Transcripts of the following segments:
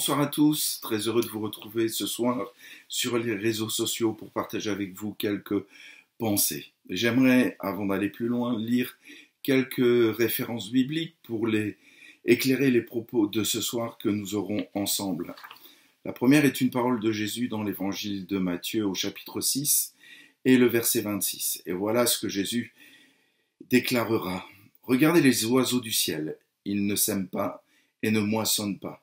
Bonsoir à tous, très heureux de vous retrouver ce soir sur les réseaux sociaux pour partager avec vous quelques pensées. J'aimerais, avant d'aller plus loin, lire quelques références bibliques pour éclairer les propos de ce soir que nous aurons ensemble. La première est une parole de Jésus dans l'évangile de Matthieu au chapitre 6 et le verset 26. Et voilà ce que Jésus déclarera. Regardez les oiseaux du ciel, ils ne sèment pas et ne moissonnent pas.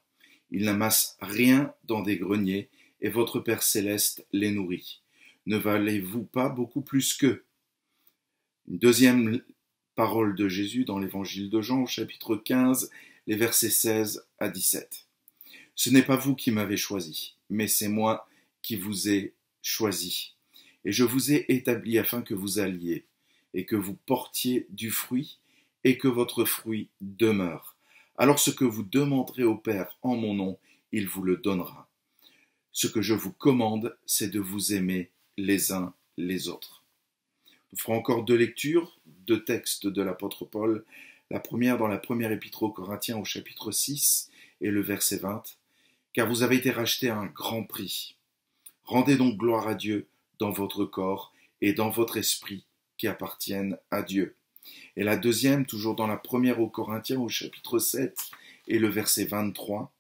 Ils n'amassent rien dans des greniers, et votre Père céleste les nourrit. Ne valez-vous pas beaucoup plus qu'eux? Une deuxième parole de Jésus dans l'évangile de Jean, au chapitre 15, les versets 16 à 17. Ce n'est pas vous qui m'avez choisi, mais c'est moi qui vous ai choisi. Et je vous ai établi afin que vous alliez, et que vous portiez du fruit, et que votre fruit demeure. Alors ce que vous demanderez au Père en mon nom, il vous le donnera. Ce que je vous commande, c'est de vous aimer les uns les autres. Nous ferons encore deux lectures, deux textes de l'apôtre Paul. La première dans la première épître aux Corinthiens au chapitre 6 et le verset 20. Car vous avez été rachetés à un grand prix. Rendez donc gloire à Dieu dans votre corps et dans votre esprit qui appartiennent à Dieu. Et la deuxième, toujours dans la première aux Corinthiens, au chapitre 7 et le verset 23,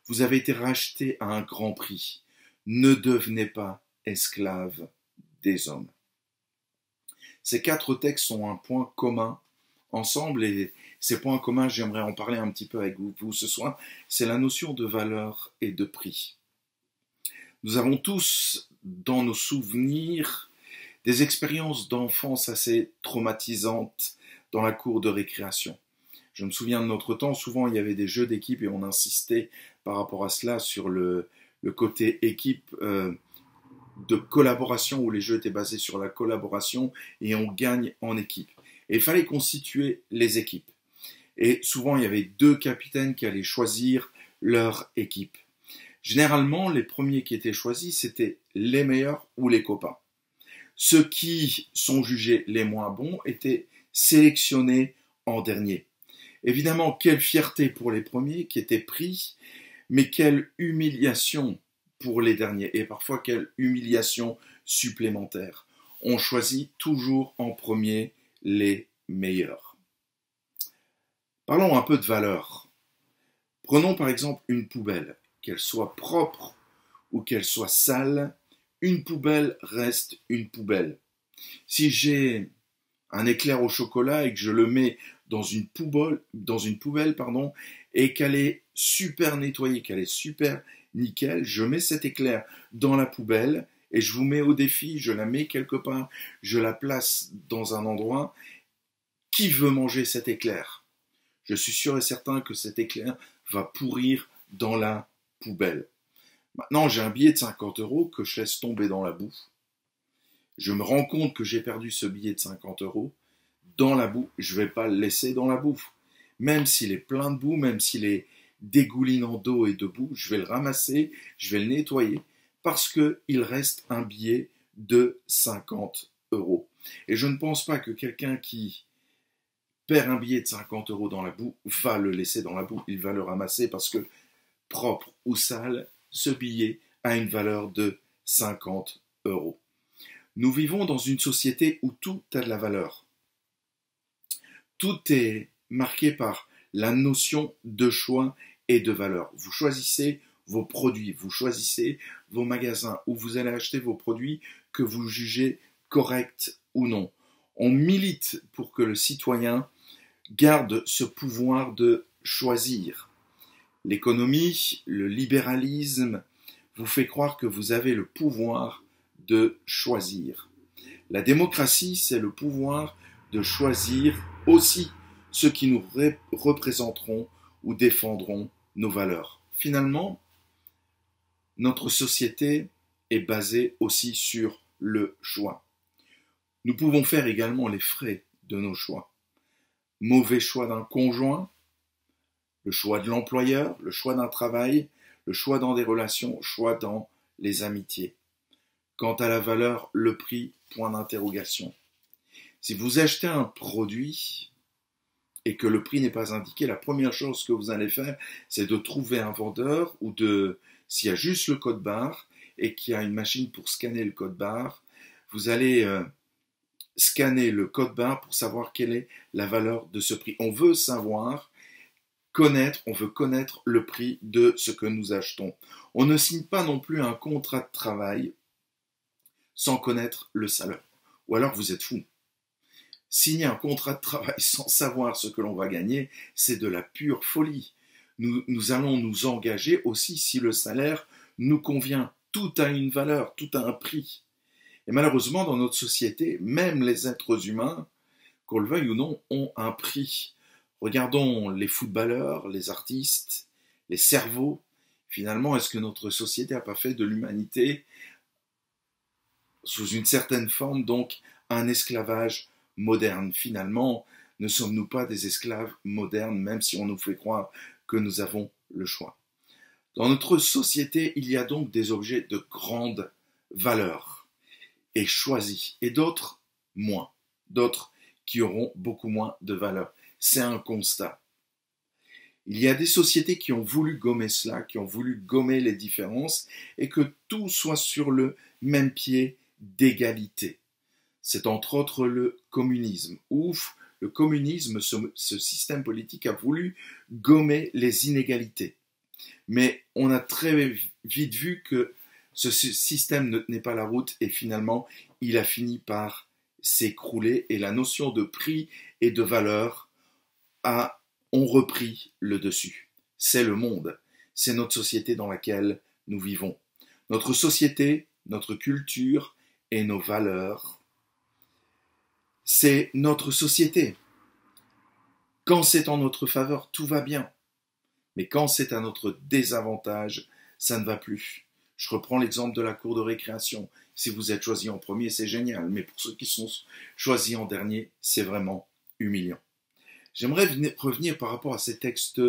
vous avez été rachetés à un grand prix. Ne devenez pas esclaves des hommes. Ces quatre textes ont un point commun ensemble et ces points communs, j'aimerais en parler un petit peu avec vous ce soir, c'est la notion de valeur et de prix. Nous avons tous dans nos souvenirs des expériences d'enfance assez traumatisantes dans la cour de récréation. Je me souviens de notre temps, souvent il y avait des jeux d'équipe et on insistait par rapport à cela sur le côté équipe de collaboration où les jeux étaient basés sur la collaboration et on gagne en équipe. Et il fallait constituer les équipes. Et souvent il y avait deux capitaines qui allaient choisir leur équipe. Généralement, les premiers qui étaient choisis, c'était les meilleurs ou les copains. Ceux qui sont jugés les moins bons étaient sélectionnés en dernier. Évidemment, quelle fierté pour les premiers qui étaient pris, mais quelle humiliation pour les derniers, et parfois quelle humiliation supplémentaire. On choisit toujours en premier les meilleurs. Parlons un peu de valeur. Prenons par exemple une poubelle, qu'elle soit propre ou qu'elle soit sale, une poubelle reste une poubelle. Si j'ai un éclair au chocolat et que je le mets dans une poubelle, et qu'elle est super nettoyée, qu'elle est super nickel, je mets cet éclair dans la poubelle et je vous mets au défi, je la mets quelque part, je la place dans un endroit. Qui veut manger cet éclair? Je suis sûr et certain que cet éclair va pourrir dans la poubelle. Maintenant, j'ai un billet de 50 € que je laisse tomber dans la boue. Je me rends compte que j'ai perdu ce billet de 50 € dans la boue. Je ne vais pas le laisser dans la boue. Même s'il est plein de boue, même s'il est dégoulinant d'eau et de boue, je vais le ramasser, je vais le nettoyer parce qu'il reste un billet de 50 €. Et je ne pense pas que quelqu'un qui perd un billet de 50 € dans la boue va le laisser dans la boue. Il va le ramasser parce que, propre ou sale, ce billet a une valeur de 50 €. Nous vivons dans une société où tout a de la valeur. Tout est marqué par la notion de choix et de valeur. Vous choisissez vos produits, vous choisissez vos magasins où vous allez acheter vos produits que vous jugez corrects ou non. On milite pour que le citoyen garde ce pouvoir de choisir. L'économie, le libéralisme vous fait croire que vous avez le pouvoir de choisir. La démocratie, c'est le pouvoir de choisir aussi ceux qui nous représenteront ou défendront nos valeurs. Finalement, notre société est basée aussi sur le choix. Nous pouvons faire également les frais de nos choix. Mauvais choix d'un conjoint, le choix de l'employeur, le choix d'un travail, le choix dans des relations, choix dans les amitiés. Quant à la valeur, le prix, point d'interrogation. Si vous achetez un produit et que le prix n'est pas indiqué, la première chose que vous allez faire, c'est de trouver un vendeur ou s'il y a juste le code barre et qu'il y a une machine pour scanner le code barre, vous allez scanner le code barre pour savoir quelle est la valeur de ce prix. On veut savoir, on veut connaître le prix de ce que nous achetons. On ne signe pas non plus un contrat de travail sans connaître le salaire. Ou alors vous êtes fou. Signer un contrat de travail sans savoir ce que l'on va gagner, c'est de la pure folie. Nous allons nous engager aussi si le salaire nous convient. Tout a une valeur, tout a un prix. Et malheureusement, dans notre société, même les êtres humains, qu'on le veuille ou non, ont un prix. Regardons les footballeurs, les artistes, les cerveaux. Finalement, est-ce que notre société n'a pas fait de l'humanité, sous une certaine forme, donc, un esclavage moderne? Finalement, ne sommes-nous pas des esclaves modernes, même si on nous fait croire que nous avons le choix? Dans notre société, il y a donc des objets de grande valeur et choisis, et d'autres moins, d'autres qui auront beaucoup moins de valeur. C'est un constat. Il y a des sociétés qui ont voulu gommer cela, qui ont voulu gommer les différences et que tout soit sur le même pied d'égalité. C'est entre autres le communisme. Le communisme, ce système politique a voulu gommer les inégalités. Mais on a très vite vu que ce système ne tenait pas la route et finalement, il a fini par s'écrouler et la notion de prix et de valeur ont repris le dessus. C'est le monde, c'est notre société dans laquelle nous vivons. Notre société, notre culture et nos valeurs, c'est notre société. Quand c'est en notre faveur, tout va bien. Mais quand c'est à notre désavantage, ça ne va plus. Je reprends l'exemple de la cour de récréation. Si vous êtes choisi en premier, c'est génial. Mais pour ceux qui sont choisis en dernier, c'est vraiment humiliant. J'aimerais revenir par rapport à ces textes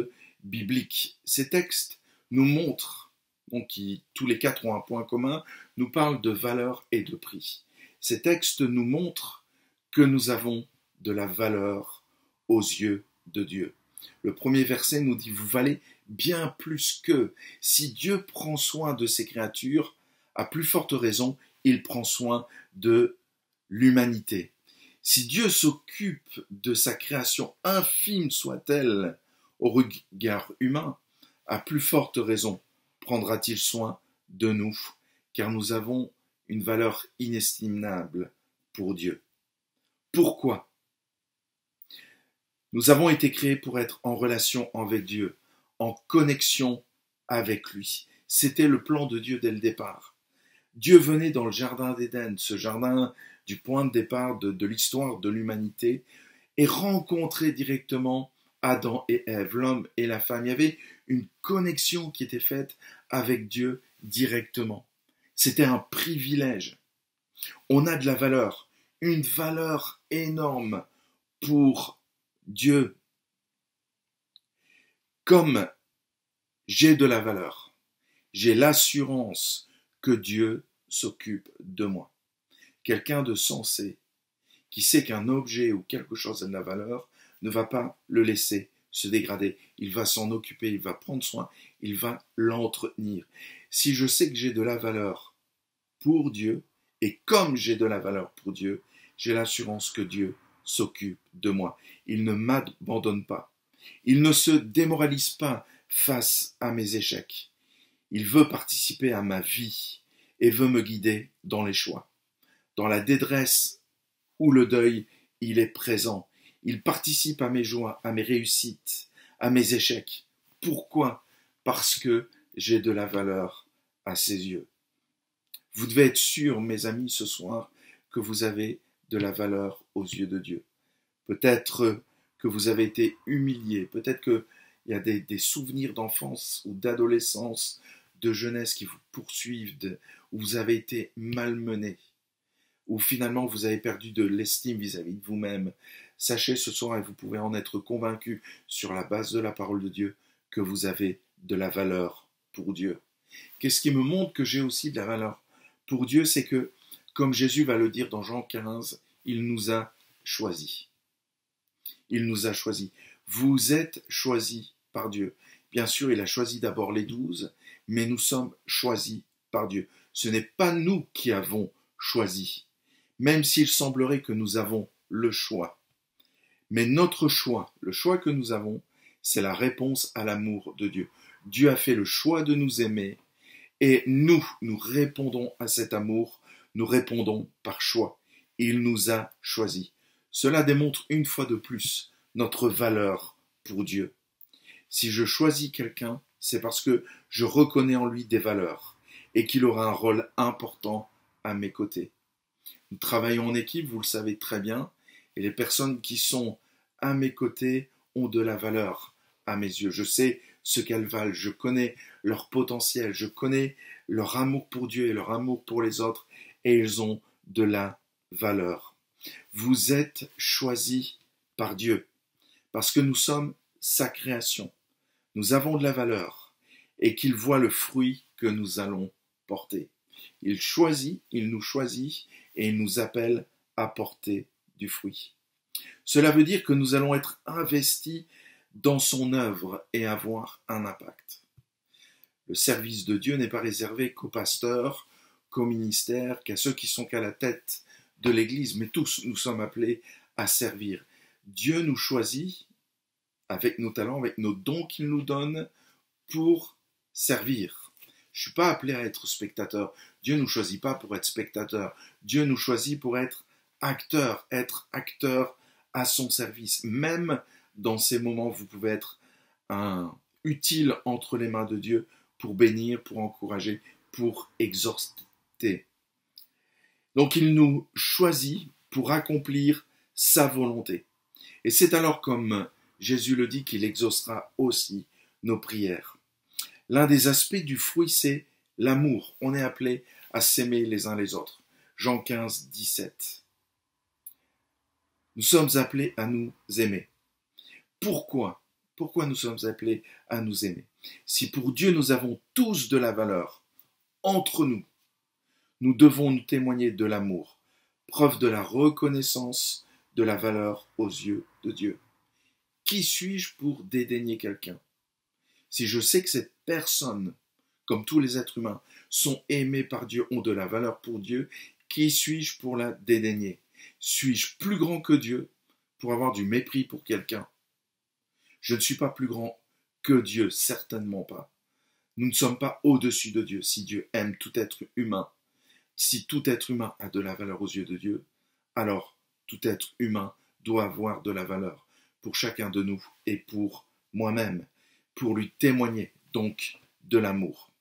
bibliques. Ces textes nous montrent, donc qui tous les quatre ont un point commun, nous parlent de valeur et de prix. Ces textes nous montrent que nous avons de la valeur aux yeux de Dieu. Le premier verset nous dit « Vous valez bien plus que ». Si Dieu prend soin de ses créatures, à plus forte raison, il prend soin de l'humanité. Si Dieu s'occupe de sa création, infime soit-elle au regard humain, à plus forte raison prendra-t-il soin de nous, car nous avons une valeur inestimable pour Dieu. Pourquoi ? Nous avons été créés pour être en relation avec Dieu, en connexion avec lui. C'était le plan de Dieu dès le départ. Dieu venait dans le jardin d'Éden, ce jardin du point de départ de l'histoire de l'humanité, et rencontrait directement Adam et Ève, l'homme et la femme. Il y avait une connexion qui était faite avec Dieu directement. C'était un privilège. On a de la valeur, une valeur énorme pour Dieu. Comme j'ai de la valeur, j'ai l'assurance que Dieu s'occupe de moi. Quelqu'un de sensé, qui sait qu'un objet ou quelque chose a de la valeur, ne va pas le laisser se dégrader. Il va s'en occuper, il va prendre soin, il va l'entretenir. Si je sais que j'ai de la valeur pour Dieu, et comme j'ai de la valeur pour Dieu, j'ai l'assurance que Dieu s'occupe de moi. Il ne m'abandonne pas. Il ne se démoralise pas face à mes échecs. Il veut participer à ma vie et veut me guider dans les choix. Dans la détresse ou le deuil, il est présent. Il participe à mes joies, à mes réussites, à mes échecs. Pourquoi ? Parce que j'ai de la valeur à ses yeux. Vous devez être sûrs, mes amis, ce soir, que vous avez de la valeur aux yeux de Dieu. Peut-être que vous avez été humilié, peut-être qu'il y a des souvenirs d'enfance ou d'adolescence, de jeunesse qui vous poursuivent, où vous avez été malmené, où finalement vous avez perdu de l'estime vis-à-vis de vous-même. Sachez ce soir, et vous pouvez en être convaincu sur la base de la parole de Dieu, que vous avez de la valeur pour Dieu. Qu'est-ce qui me montre que j'ai aussi de la valeur pour Dieu? C'est que, comme Jésus va le dire dans Jean 15, il nous a choisis. Il nous a choisis. Vous êtes choisis par Dieu. Bien sûr, il a choisi d'abord les 12, mais nous sommes choisis par Dieu. Ce n'est pas nous qui avons choisi, même s'il semblerait que nous avons le choix. Mais notre choix, le choix que nous avons, c'est la réponse à l'amour de Dieu. Dieu a fait le choix de nous aimer et nous répondons à cet amour, nous répondons par choix. Il nous a choisis. Cela démontre une fois de plus notre valeur pour Dieu. Si je choisis quelqu'un, c'est parce que je reconnais en lui des valeurs et qu'il aura un rôle important à mes côtés. Nous travaillons en équipe, vous le savez très bien, et les personnes qui sont à mes côtés ont de la valeur à mes yeux. Je sais ce qu'elles valent, je connais leur potentiel, je connais leur amour pour Dieu et leur amour pour les autres, et ils ont de la valeur. Vous êtes choisis par Dieu, parce que nous sommes sa création. Nous avons de la valeur, et qu'il voit le fruit que nous allons porter. Il nous choisit, et il nous appelle à porter du fruit. Cela veut dire que nous allons être investis dans son œuvre et avoir un impact. Le service de Dieu n'est pas réservé qu'aux pasteurs, qu'aux ministères, qu'à ceux qui sont qu'à la tête de l'Église, mais tous nous sommes appelés à servir. Dieu nous choisit avec nos talents, avec nos dons qu'il nous donne pour servir. Je ne suis pas appelé à être spectateur. Dieu ne nous choisit pas pour être spectateur. Dieu nous choisit pour être acteur à son service. Même dans ces moments, vous pouvez être utile entre les mains de Dieu pour bénir, pour encourager, pour exhorter. Donc il nous choisit pour accomplir sa volonté. Et c'est alors, comme Jésus le dit, qu'il exaucera aussi nos prières. L'un des aspects du fruit, c'est l'amour. On est appelé à s'aimer les uns les autres. Jean 15, 17. Nous sommes appelés à nous aimer. Pourquoi ? Pourquoi nous sommes appelés à nous aimer ? Si pour Dieu nous avons tous de la valeur, entre nous, nous devons nous témoigner de l'amour, preuve de la reconnaissance de la valeur aux yeux de Dieu. Qui suis-je pour dédaigner quelqu'un ? Si je sais que cette personne, comme tous les êtres humains, sont aimés par Dieu, ont de la valeur pour Dieu, qui suis-je pour la dédaigner ? Suis-je plus grand que Dieu pour avoir du mépris pour quelqu'un ? Je ne suis pas plus grand que Dieu, certainement pas. Nous ne sommes pas au-dessus de Dieu. Si Dieu aime tout être humain, si tout être humain a de la valeur aux yeux de Dieu, alors tout être humain doit avoir de la valeur pour chacun de nous et pour moi-même, pour lui témoigner donc de l'amour.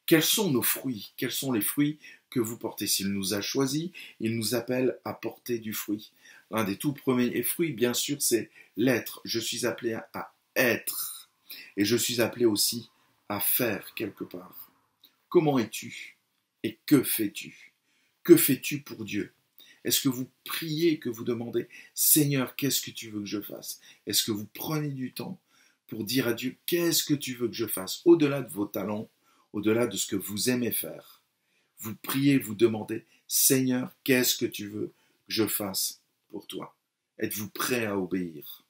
Quels sont nos fruits ? Quels sont les fruits que vous portez ? S'il nous a choisis, il nous appelle à porter du fruit. L'un des tout premiers fruits, bien sûr, c'est l'être. Je suis appelé à être. Et je suis appelé aussi à faire quelque part. Comment es-tu ? Et que fais-tu ? Que fais-tu pour Dieu ? Est-ce que vous priez, que vous demandez « Seigneur, qu'est-ce que tu veux que je fasse ?» Est-ce que vous prenez du temps pour dire à Dieu « Qu'est-ce que tu veux que je fasse ?» Au-delà de vos talents, au-delà de ce que vous aimez faire, vous priez, vous demandez « Seigneur, qu'est-ce que tu veux que je fasse pour toi ?» Êtes-vous prêt à obéir ?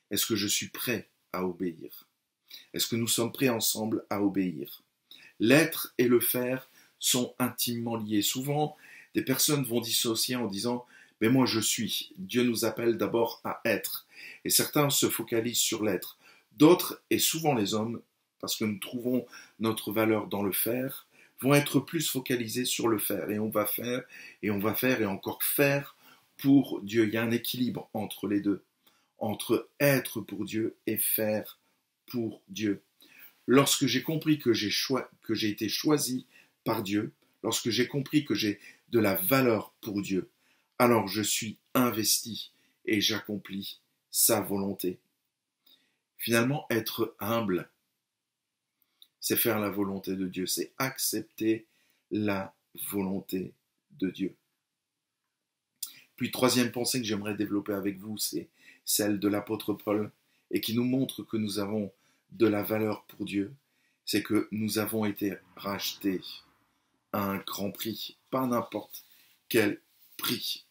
Est-ce que je suis prêt à obéir ? Est-ce que nous sommes prêts ensemble à obéir ? L'être et le faire sont intimement liés. Souvent, des personnes vont dissocier en disant « Mais moi je suis ». Dieu nous appelle d'abord à être. Et certains se focalisent sur l'être. D'autres, et souvent les hommes, parce que nous trouvons notre valeur dans le faire, vont être plus focalisés sur le faire. Et on va faire, et on va faire, et encore faire pour Dieu. Il y a un équilibre entre les deux, entre être pour Dieu et faire pour Dieu. Lorsque j'ai compris que j'ai été choisi par Dieu, lorsque j'ai compris que j'ai de la valeur pour Dieu, alors je suis investi et j'accomplis sa volonté. Finalement, être humble, c'est faire la volonté de Dieu, c'est accepter la volonté de Dieu. Puis, troisième pensée que j'aimerais développer avec vous, c'est celle de l'apôtre Paul, et qui nous montre que nous avons de la valeur pour Dieu, c'est que nous avons été rachetés à un grand prix, pas n'importe quel prix.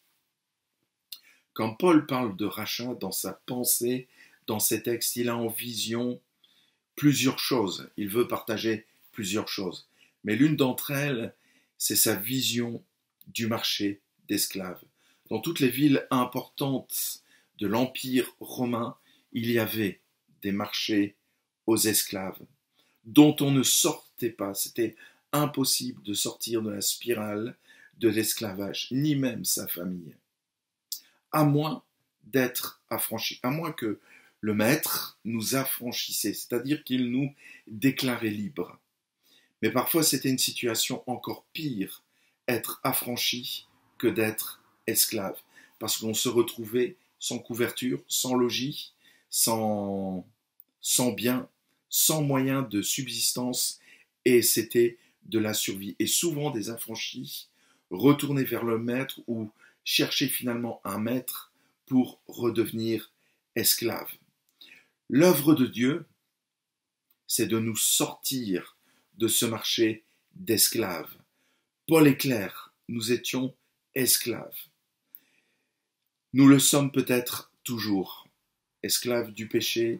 Quand Paul parle de rachat dans sa pensée, dans ses textes, il a en vision plusieurs choses. Il veut partager plusieurs choses. Mais l'une d'entre elles, c'est sa vision du marché d'esclaves. Dans toutes les villes importantes de l'Empire romain, il y avait des marchés aux esclaves dont on ne sortait pas. C'était impossible de sortir de la spirale de l'esclavage, ni même sa famille. À moins d'être affranchi, à moins que le maître nous affranchissait, c'est-à-dire qu'il nous déclarait libres. Mais parfois c'était une situation encore pire, être affranchi, que d'être esclave, parce qu'on se retrouvait sans couverture, sans logis, sans bien, sans moyen de subsistance, et c'était de la survie. Et souvent des affranchis retournaient vers le maître ou cherchaient finalement un maître pour redevenir esclaves. L'œuvre de Dieu, c'est de nous sortir de ce marché d'esclaves. Paul est clair, nous étions esclaves. Nous le sommes peut-être toujours, esclaves du péché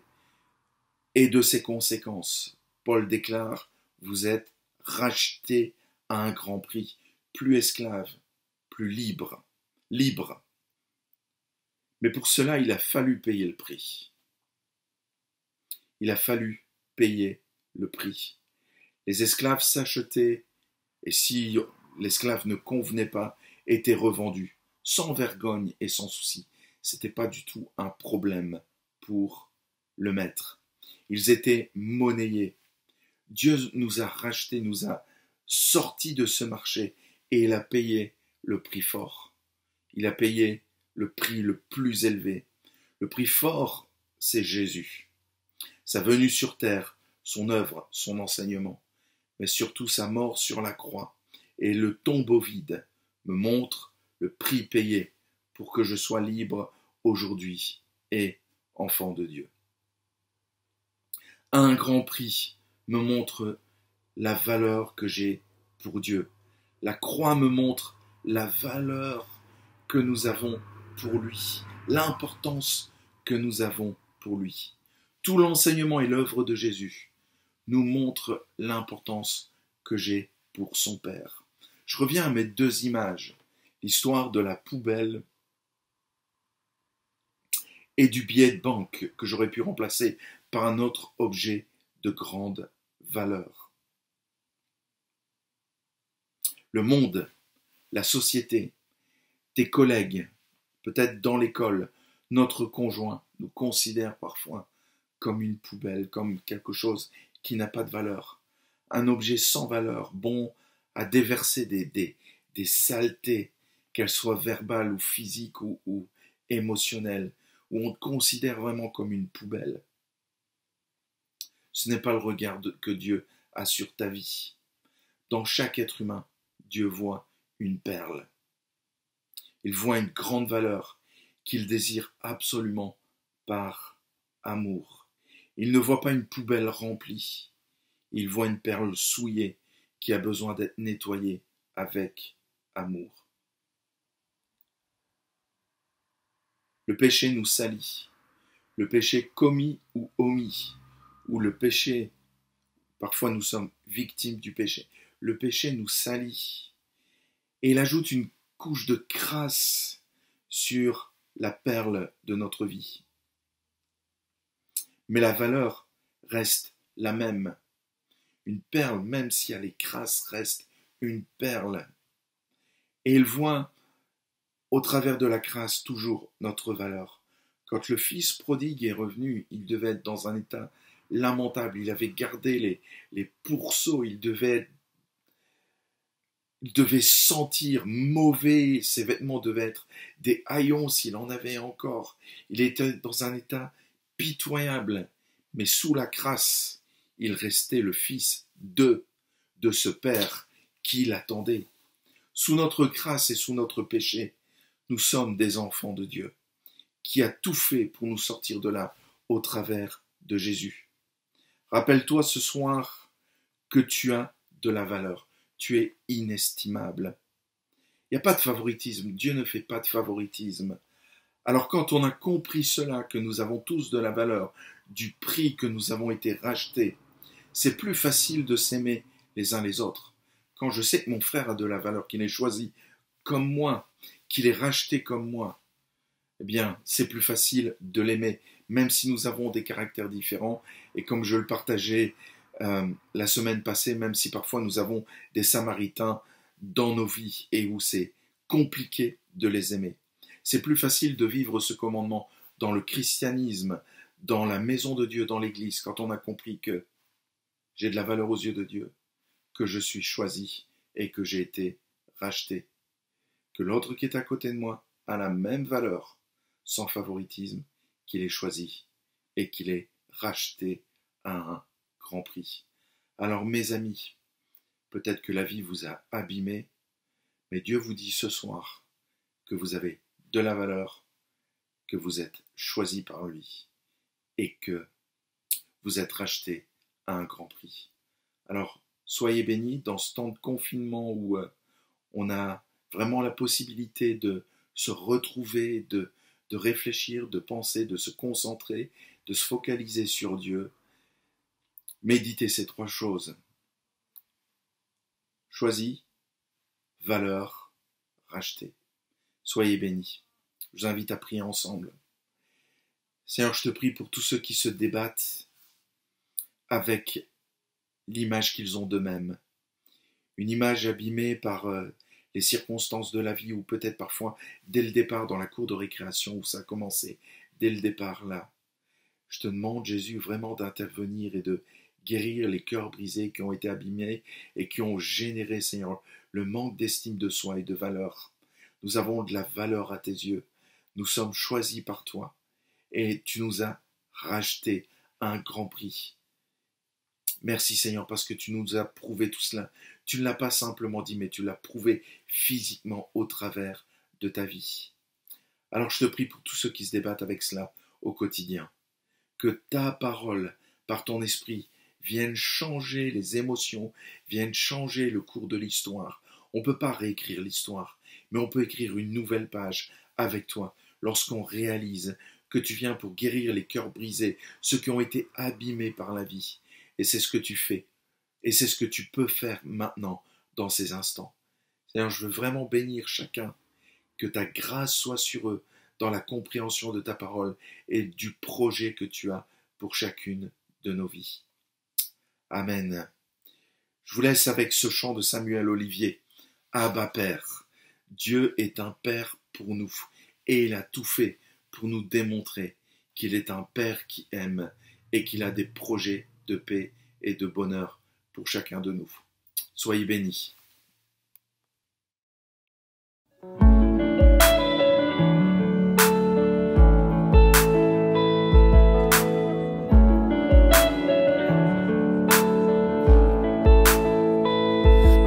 et de ses conséquences. Paul déclare, vous êtes rachetés à un grand prix, plus esclaves, plus libres. Mais pour cela, il a fallu payer le prix. Il a fallu payer le prix. Les esclaves s'achetaient, et si l'esclave ne convenait pas, était revendu, sans vergogne et sans souci. Ce n'était pas du tout un problème pour le maître. Ils étaient monnayés. Dieu nous a rachetés, nous a sortis de ce marché, et il a payé le prix fort. Il a payé le prix le plus élevé. Le prix fort, c'est Jésus. Sa venue sur terre, son œuvre, son enseignement, mais surtout sa mort sur la croix et le tombeau vide me montrent le prix payé pour que je sois libre aujourd'hui et enfant de Dieu. Un grand prix me montre la valeur que j'ai pour Dieu. La croix me montre la valeur que nous avons pour lui, l'importance que nous avons pour lui. Tout l'enseignement et l'œuvre de Jésus nous montrent l'importance que j'ai pour son Père. Je reviens à mes deux images, l'histoire de la poubelle et du billet de banque que j'aurais pu remplacer par un autre objet de grande valeur. Le monde, la société, tes collègues, peut-être dans l'école, notre conjoint nous considère parfois comme une poubelle, comme quelque chose qui n'a pas de valeur, un objet sans valeur, bon à déverser des saletés, qu'elles soient verbales ou physiques ou émotionnelles, où on te considère vraiment comme une poubelle. Ce n'est pas le regard que Dieu a sur ta vie. Dans chaque être humain, Dieu voit une perle. Il voit une grande valeur qu'il désire absolument par amour. Il ne voit pas une poubelle remplie. Il voit une perle souillée qui a besoin d'être nettoyée avec amour. Le péché nous salit. Le péché commis ou omis, ou le péché, parfois nous sommes victimes du péché. Le péché nous salit. Et il ajoute une couche de crasse sur la perle de notre vie. Mais la valeur reste la même. Une perle, même si elle est crasse, reste une perle. Et il voit au travers de la crasse toujours notre valeur. Quand le fils prodigue est revenu, il devait être dans un état lamentable. Il avait gardé les pourceaux, il devait sentir mauvais, ses vêtements devaient être des haillons s'il en avait encore. Il était dans un état pitoyable, mais sous la crasse, il restait le fils de ce père qui l'attendait. Sous notre crasse et sous notre péché, nous sommes des enfants de Dieu, qui a tout fait pour nous sortir de là au travers de Jésus. Rappelle-toi ce soir que tu as de la valeur. Tu es inestimable. Il n'y a pas de favoritisme. Dieu ne fait pas de favoritisme Alors quand on a compris cela, que nous avons tous de la valeur, du prix que nous avons été rachetés, c'est plus facile de s'aimer les uns les autres. Quand je sais que mon frère a de la valeur, qu'il est choisi comme moi, qu'il est racheté comme moi, eh bien, c'est plus facile de l'aimer, même si nous avons des caractères différents. Et comme je le partageais la semaine passée, même si parfois nous avons des Samaritains dans nos vies et où c'est compliqué de les aimer. C'est plus facile de vivre ce commandement dans le christianisme, dans la maison de Dieu, dans l'église, quand on a compris que j'ai de la valeur aux yeux de Dieu, que je suis choisi et que j'ai été racheté, que l'autre qui est à côté de moi a la même valeur, sans favoritisme, qu'il est choisi et qu'il est racheté à un grand prix. Alors mes amis, peut-être que la vie vous a abîmé, mais Dieu vous dit ce soir que vous avez de la valeur, que vous êtes choisi par lui et que vous êtes racheté à un grand prix. Alors, soyez bénis dans ce temps de confinement où on a vraiment la possibilité de se retrouver, de réfléchir, de penser, de se concentrer, de se focaliser sur Dieu. Méditez ces trois choses. Choisi, valeur, racheté. Soyez bénis. Je vous invite à prier ensemble. Seigneur, je te prie pour tous ceux qui se débattent avec l'image qu'ils ont d'eux-mêmes. Une image abîmée par les circonstances de la vie ou peut-être parfois dès le départ dans la cour de récréation où ça a commencé, dès le départ là. Je te demande, Jésus, vraiment d'intervenir et de guérir les cœurs brisés qui ont été abîmés et qui ont généré, Seigneur, le manque d'estime de soi et de valeur. Nous avons de la valeur à tes yeux. Nous sommes choisis par toi et tu nous as rachetés à un grand prix. Merci Seigneur parce que tu nous as prouvé tout cela. Tu ne l'as pas simplement dit, mais tu l'as prouvé physiquement au travers de ta vie. Alors je te prie pour tous ceux qui se débattent avec cela au quotidien. Que ta parole, par ton esprit, vienne changer les émotions, vienne changer le cours de l'histoire. On ne peut pas réécrire l'histoire, mais on peut écrire une nouvelle page avec toi lorsqu'on réalise que tu viens pour guérir les cœurs brisés, ceux qui ont été abîmés par la vie. Et c'est ce que tu fais. Et c'est ce que tu peux faire maintenant, dans ces instants. Seigneur, je veux vraiment bénir chacun, que ta grâce soit sur eux, dans la compréhension de ta parole et du projet que tu as pour chacune de nos vies. Amen. Je vous laisse avec ce chant de Samuel Olivier. Abba Père, Dieu est un Père pour nous, et il a tout fait pour nous démontrer qu'il est un Père qui aime et qu'il a des projets de paix et de bonheur pour chacun de nous. Soyez bénis.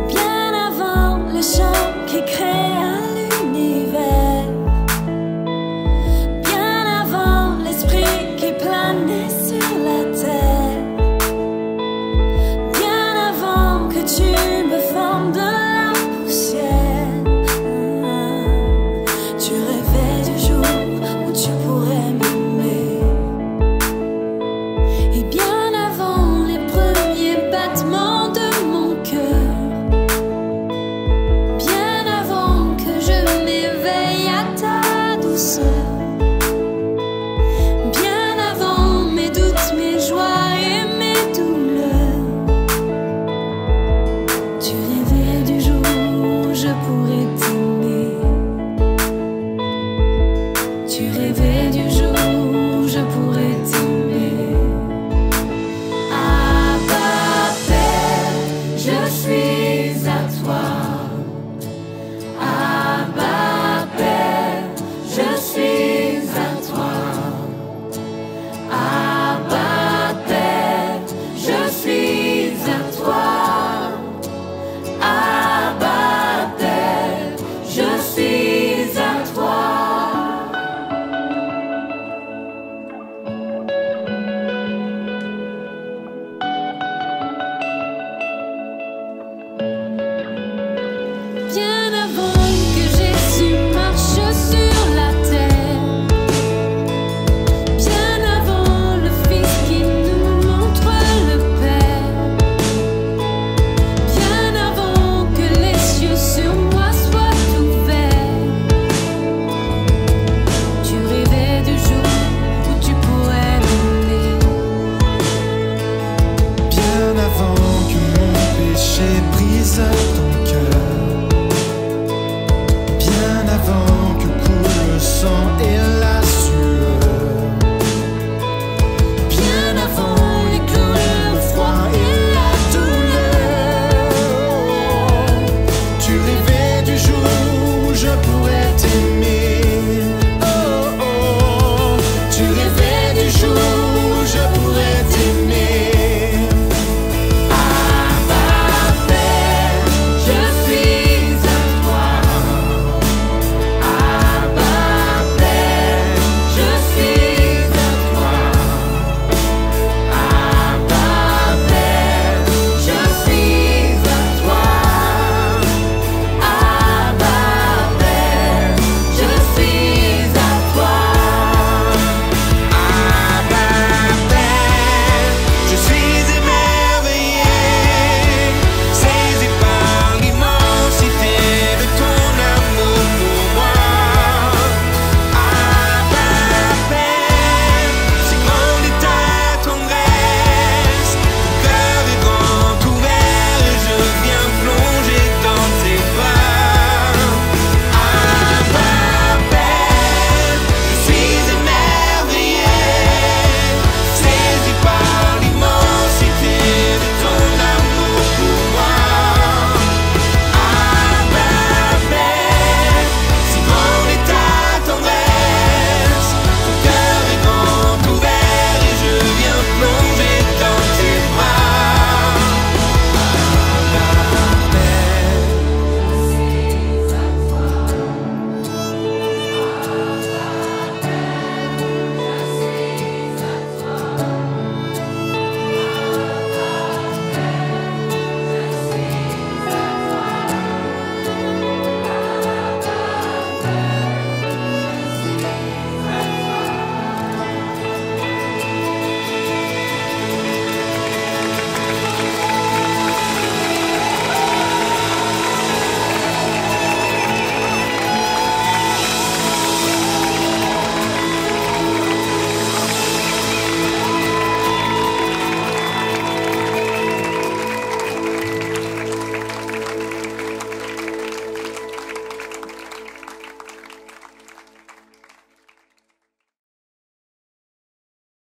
Bien avant le chant qui crée